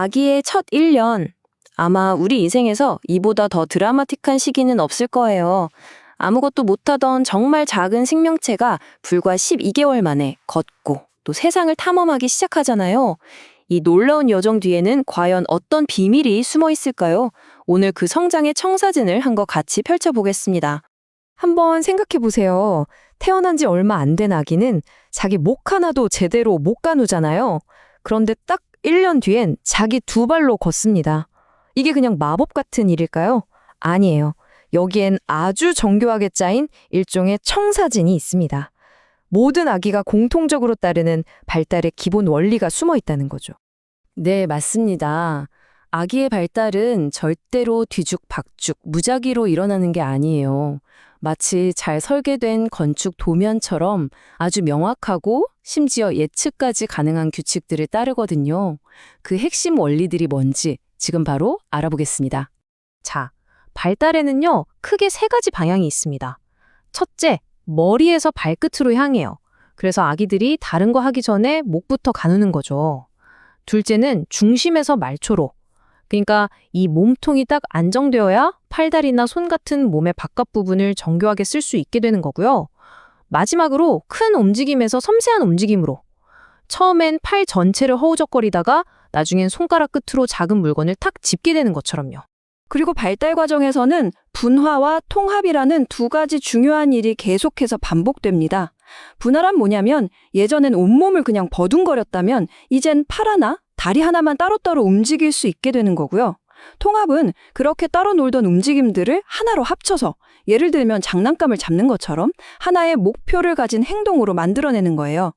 아기의 첫 1년. 아마 우리 인생에서 이보다 더 드라마틱한 시기는 없을 거예요. 아무것도 못하던 정말 작은 생명체가 불과 12개월 만에 걷고 또 세상을 탐험하기 시작하잖아요. 이 놀라운 여정 뒤에는 과연 어떤 비밀이 숨어 있을까요? 오늘 그 성장의 청사진을 한거 같이 펼쳐보겠습니다. 한번 생각해 보세요. 태어난 지 얼마 안 된 아기는 자기 목 하나도 제대로 못 가누잖아요. 그런데 딱 1년 뒤엔 자기 두 발로 걷습니다. 이게 그냥 마법 같은 일일까요? 아니에요. 여기엔 아주 정교하게 짜인 일종의 청사진이 있습니다. 모든 아기가 공통적으로 따르는 발달의 기본 원리가 숨어 있다는 거죠. 네, 맞습니다. 아기의 발달은 절대로 뒤죽박죽, 무작위로 일어나는 게 아니에요. 마치 잘 설계된 건축 도면처럼 아주 명확하고 심지어 예측까지 가능한 규칙들을 따르거든요. 그 핵심 원리들이 뭔지 지금 바로 알아보겠습니다. 자, 발달에는요, 크게 세 가지 방향이 있습니다. 첫째, 머리에서 발끝으로 향해요. 그래서 아기들이 다른 거 하기 전에 목부터 가누는 거죠. 둘째는 중심에서 말초로. 그러니까 이 몸통이 딱 안정되어야 팔다리나 손 같은 몸의 바깥 부분을 정교하게 쓸 수 있게 되는 거고요. 마지막으로 큰 움직임에서 섬세한 움직임으로. 처음엔 팔 전체를 허우적거리다가 나중엔 손가락 끝으로 작은 물건을 탁 짚게 되는 것처럼요. 그리고 발달 과정에서는 분화와 통합이라는 두 가지 중요한 일이 계속해서 반복됩니다. 분화란 뭐냐면 예전엔 온몸을 그냥 버둥거렸다면 이젠 팔 하나, 다리 하나만 따로따로 움직일 수 있게 되는 거고요. 통합은 그렇게 따로 놀던 움직임들을 하나로 합쳐서 예를 들면 장난감을 잡는 것처럼 하나의 목표를 가진 행동으로 만들어내는 거예요.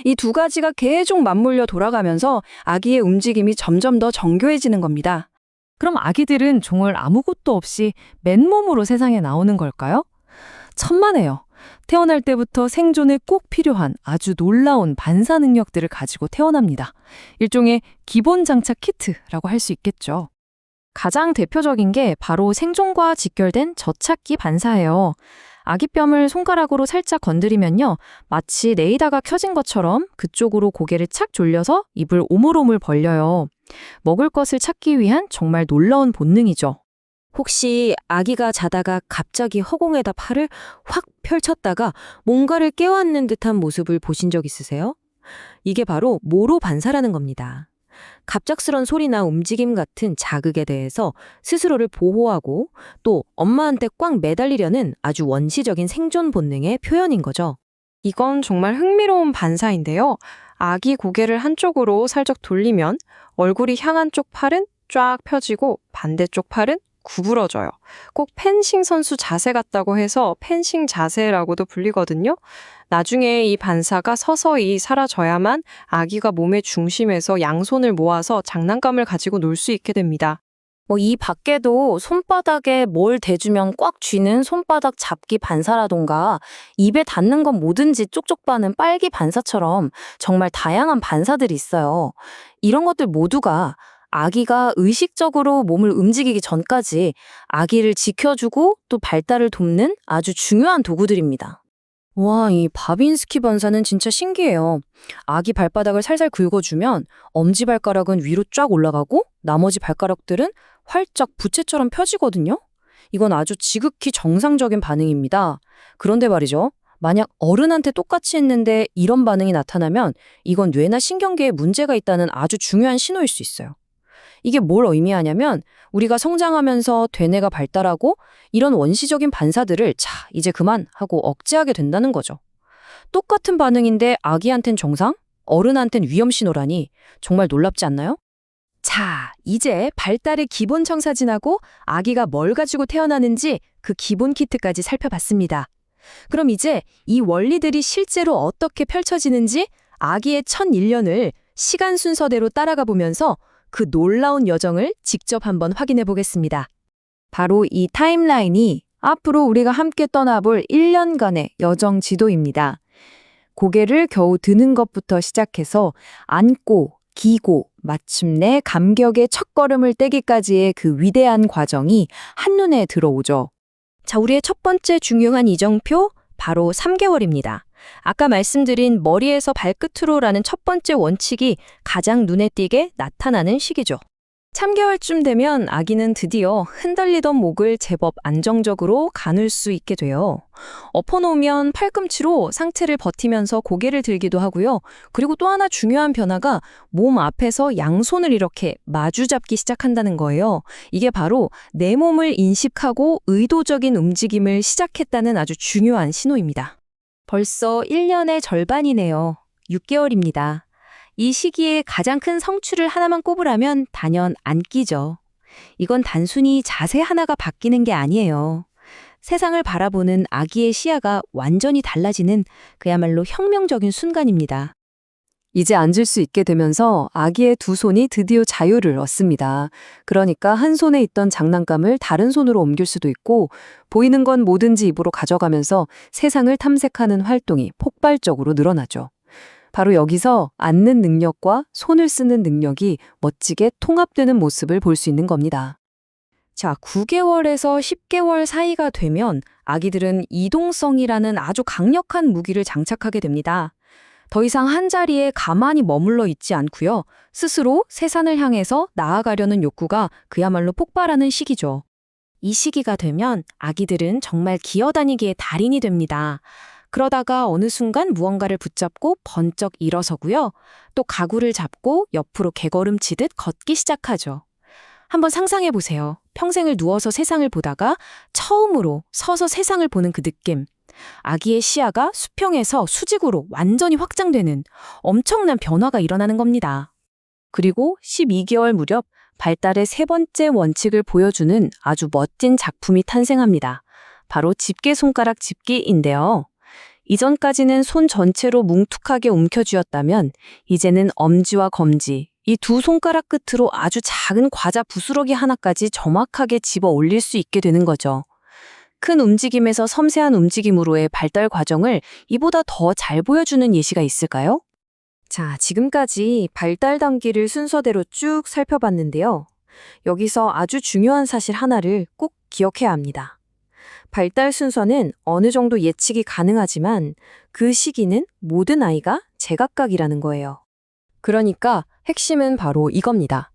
이 두 가지가 계속 맞물려 돌아가면서 아기의 움직임이 점점 더 정교해지는 겁니다. 그럼 아기들은 정말 아무것도 없이 맨몸으로 세상에 나오는 걸까요? 천만에요. 태어날 때부터 생존에 꼭 필요한 아주 놀라운 반사 능력들을 가지고 태어납니다. 일종의 기본 장착 키트라고 할 수 있겠죠. 가장 대표적인 게 바로 생존과 직결된 저찾기 반사예요. 아기 뺨을 손가락으로 살짝 건드리면요. 마치 레이더가 켜진 것처럼 그쪽으로 고개를 착 졸려서 입을 오물오물 벌려요. 먹을 것을 찾기 위한 정말 놀라운 본능이죠. 혹시 아기가 자다가 갑자기 허공에다 팔을 확 펼쳤다가 뭔가를 깨워앉는 듯한 모습을 보신 적 있으세요? 이게 바로 모로 반사라는 겁니다. 갑작스런 소리나 움직임 같은 자극에 대해서 스스로를 보호하고 또 엄마한테 꽉 매달리려는 아주 원시적인 생존 본능의 표현인 거죠. 이건 정말 흥미로운 반사인데요. 아기 고개를 한쪽으로 살짝 돌리면 얼굴이 향한 쪽 팔은 쫙 펴지고 반대쪽 팔은 구부러져요. 꼭 펜싱 선수 자세 같다고 해서 펜싱 자세라고도 불리거든요. 나중에 이 반사가 서서히 사라져야만 아기가 몸의 중심에서 양손을 모아서 장난감을 가지고 놀 수 있게 됩니다. 이 밖에도 손바닥에 뭘 대주면 꽉 쥐는 손바닥 잡기 반사라던가 입에 닿는 건 뭐든지 쪽쪽 빠는 빨기 반사처럼 정말 다양한 반사들이 있어요. 이런 것들 모두가 아기가 의식적으로 몸을 움직이기 전까지 아기를 지켜주고 또 발달을 돕는 아주 중요한 도구들입니다. 와, 이 바빈스키 반사는 진짜 신기해요. 아기 발바닥을 살살 긁어주면 엄지발가락은 위로 쫙 올라가고 나머지 발가락들은 활짝 부채처럼 펴지거든요. 이건 아주 지극히 정상적인 반응입니다. 그런데 말이죠. 만약 어른한테 똑같이 했는데 이런 반응이 나타나면 이건 뇌나 신경계에 문제가 있다는 아주 중요한 신호일 수 있어요. 이게 뭘 의미하냐면 우리가 성장하면서 되뇌가 발달하고 이런 원시적인 반사들을 이제 그만 하고 억제하게 된다는 거죠. 똑같은 반응인데 아기한텐 정상, 어른한텐 위험 신호라니 정말 놀랍지 않나요? 자, 이제 발달의 기본 청사진하고 아기가 뭘 가지고 태어나는지 그 기본 키트까지 살펴봤습니다. 그럼 이제 이 원리들이 실제로 어떻게 펼쳐지는지 아기의 첫 1년을 시간 순서대로 따라가 보면서 그 놀라운 여정을 직접 한번 확인해 보겠습니다. 바로 이 타임라인이 앞으로 우리가 함께 떠나볼 1년간의 여정 지도입니다. 고개를 겨우 드는 것부터 시작해서 앉고, 기고, 마침내 감격의 첫걸음을 떼기까지의 그 위대한 과정이 한눈에 들어오죠. 자, 우리의 첫 번째 중요한 이정표, 바로 3개월입니다. 아까 말씀드린 머리에서 발끝으로라는 첫 번째 원칙이 가장 눈에 띄게 나타나는 시기죠. 3개월쯤 되면 아기는 드디어 흔들리던 목을 제법 안정적으로 가눌 수 있게 돼요. 엎어놓으면 팔꿈치로 상체를 버티면서 고개를 들기도 하고요. 그리고 또 하나 중요한 변화가 몸 앞에서 양손을 이렇게 마주 잡기 시작한다는 거예요. 이게 바로 내 몸을 인식하고 의도적인 움직임을 시작했다는 아주 중요한 신호입니다. 벌써 1년의 절반이네요. 6개월입니다. 이 시기에 가장 큰 성취를 하나만 꼽으라면 단연 안기죠. 이건 단순히 자세 하나가 바뀌는 게 아니에요. 세상을 바라보는 아기의 시야가 완전히 달라지는 그야말로 혁명적인 순간입니다. 이제 앉을 수 있게 되면서 아기의 두 손이 드디어 자유를 얻습니다. 그러니까 한 손에 있던 장난감을 다른 손으로 옮길 수도 있고 보이는 건 뭐든지 입으로 가져가면서 세상을 탐색하는 활동이 폭발적으로 늘어나죠. 바로 여기서 앉는 능력과 손을 쓰는 능력이 멋지게 통합되는 모습을 볼 수 있는 겁니다. 자, 9개월에서 10개월 사이가 되면 아기들은 이동성이라는 아주 강력한 무기를 장착하게 됩니다. 더 이상 한 자리에 가만히 머물러 있지 않고요. 스스로 세상을 향해서 나아가려는 욕구가 그야말로 폭발하는 시기죠. 이 시기가 되면 아기들은 정말 기어다니기의 달인이 됩니다. 그러다가 어느 순간 무언가를 붙잡고 번쩍 일어서고요. 또 가구를 잡고 옆으로 개걸음치듯 걷기 시작하죠. 한번 상상해 보세요. 평생을 누워서 세상을 보다가 처음으로 서서 세상을 보는 그 느낌. 아기의 시야가 수평에서 수직으로 완전히 확장되는 엄청난 변화가 일어나는 겁니다. 그리고 12개월 무렵 발달의 세 번째 원칙을 보여주는 아주 멋진 작품이 탄생합니다. 바로 집게손가락 집기인데요. 이전까지는 손 전체로 뭉툭하게 움켜쥐었다면 이제는 엄지와 검지, 이 두 손가락 끝으로 아주 작은 과자 부스러기 하나까지 정확하게 집어 올릴 수 있게 되는 거죠. 큰 움직임에서 섬세한 움직임으로의 발달 과정을 이보다 더 잘 보여주는 예시가 있을까요? 자, 지금까지 발달 단계를 순서대로 쭉 살펴봤는데요. 여기서 아주 중요한 사실 하나를 꼭 기억해야 합니다. 발달 순서는 어느 정도 예측이 가능하지만 그 시기는 모든 아이가 제각각이라는 거예요. 그러니까 핵심은 바로 이겁니다.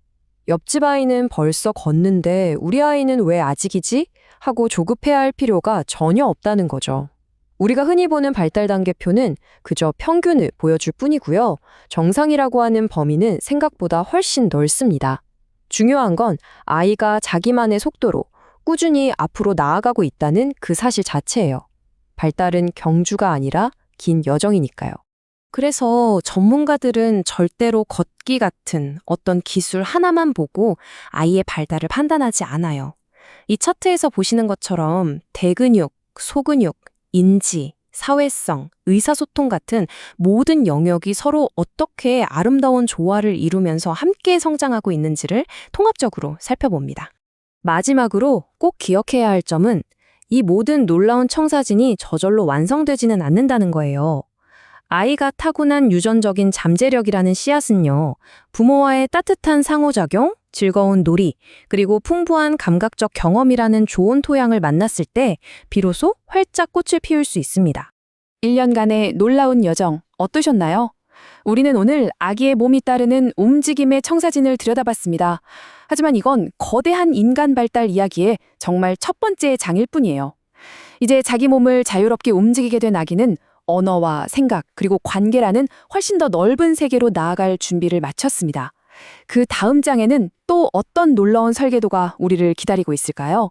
옆집 아이는 벌써 걷는데 우리 아이는 왜 아직이지? 하고 조급해야 할 필요가 전혀 없다는 거죠. 우리가 흔히 보는 발달 단계표는 그저 평균을 보여줄 뿐이고요. 정상이라고 하는 범위는 생각보다 훨씬 넓습니다. 중요한 건 아이가 자기만의 속도로 꾸준히 앞으로 나아가고 있다는 그 사실 자체예요. 발달은 경주가 아니라 긴 여정이니까요. 그래서 전문가들은 절대로 걷기 같은 어떤 기술 하나만 보고 아이의 발달을 판단하지 않아요. 이 차트에서 보시는 것처럼 대근육, 소근육, 인지, 사회성, 의사소통 같은 모든 영역이 서로 어떻게 아름다운 조화를 이루면서 함께 성장하고 있는지를 통합적으로 살펴봅니다. 마지막으로 꼭 기억해야 할 점은 이 모든 놀라운 청사진이 저절로 완성되지는 않는다는 거예요. 아이가 타고난 유전적인 잠재력이라는 씨앗은요, 부모와의 따뜻한 상호작용, 즐거운 놀이, 그리고 풍부한 감각적 경험이라는 좋은 토양을 만났을 때 비로소 활짝 꽃을 피울 수 있습니다. 1년간의 놀라운 여정 어떠셨나요? 우리는 오늘 아기의 몸이 따르는 움직임의 청사진을 들여다봤습니다. 하지만 이건 거대한 인간 발달 이야기의 정말 첫 번째 장일 뿐이에요. 이제 자기 몸을 자유롭게 움직이게 된 아기는 언어와 생각 그리고 관계라는 훨씬 더 넓은 세계로 나아갈 준비를 마쳤습니다. 그 다음 장에는 또 어떤 놀라운 설계도가 우리를 기다리고 있을까요?